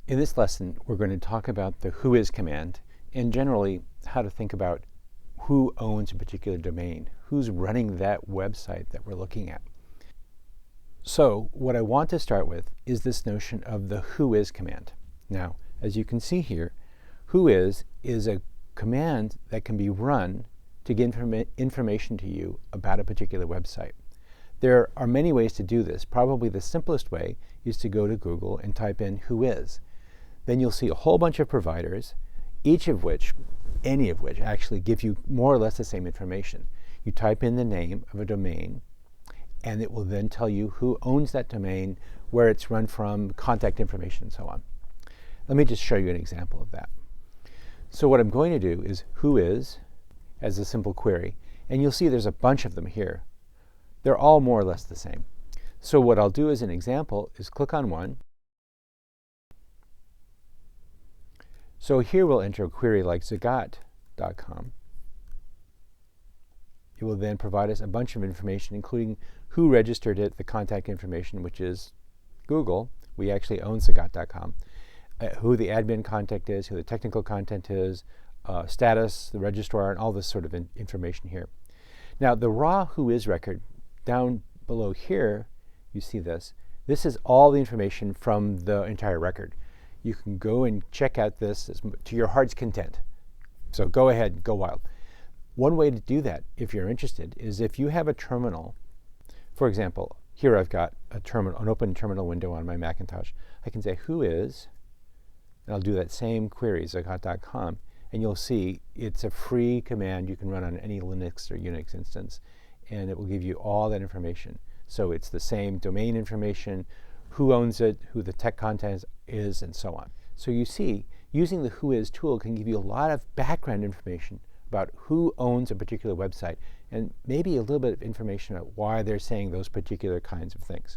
In this lesson, we're going to talk about the Whois command and generally how to think about who owns a particular domain, who's running that website that we're looking at. So what I want to start with is this notion of the Whois command. Now, as you can see here, Whois is a command that can be run to get information to you about a particular website. There are many ways to do this. Probably the simplest way is to go to Google and type in Whois. Then you'll see a whole bunch of providers, any of which actually give you more or less the same information. You type in the name of a domain, and it will then tell you who owns that domain, where it's run from, contact information, and so on. Let me just show you an example of that. So what I'm going to do is Whois as a simple query, and you'll see there's a bunch of them here. They're all more or less the same. So what I'll do as an example is click on one. So here we'll enter a query like Zagat.com. It will then provide us a bunch of information, including who registered it, the contact information, which is Google. We actually own Zagat.com. Who the admin contact is, who the technical content is, status, the registrar, and all this sort of information here. Now, the raw Whois record down below here, you see this. This is all the information from the entire record. You can go and check out this to your heart's content. So go ahead, go wild. One way to do that, if you're interested, is if you have a terminal. For example, here I've got an open terminal window on my Macintosh. I can say Whois, and I'll do that same query, Zagat.com, and you'll see it's a free command you can run on any Linux or Unix instance, and it will give you all that information. So it's the same domain information, who owns it, who the tech content is, and so on. So you see, using the Whois tool can give you a lot of background information about who owns a particular website, and maybe a little bit of information about why they're saying those particular kinds of things.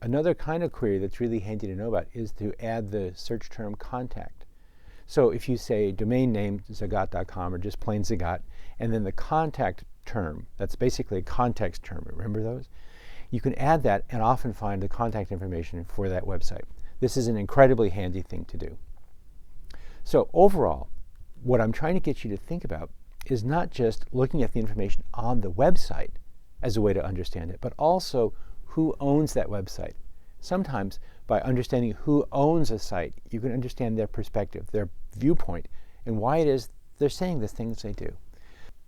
Another kind of query that's really handy to know about is to add the search term contact. So if you say domain name Zagat.com or just plain Zagat, and then the contact term, that's basically a context term, remember those? You can add that and often find the contact information for that website. This is an incredibly handy thing to do. So overall, what I'm trying to get you to think about is not just looking at the information on the website as a way to understand it, but also who owns that website. Sometimes by understanding who owns a site, you can understand their perspective, their viewpoint, and why it is they're saying the things they do.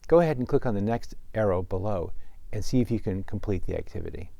Go ahead and click on the next arrow below and see if you can complete the activity.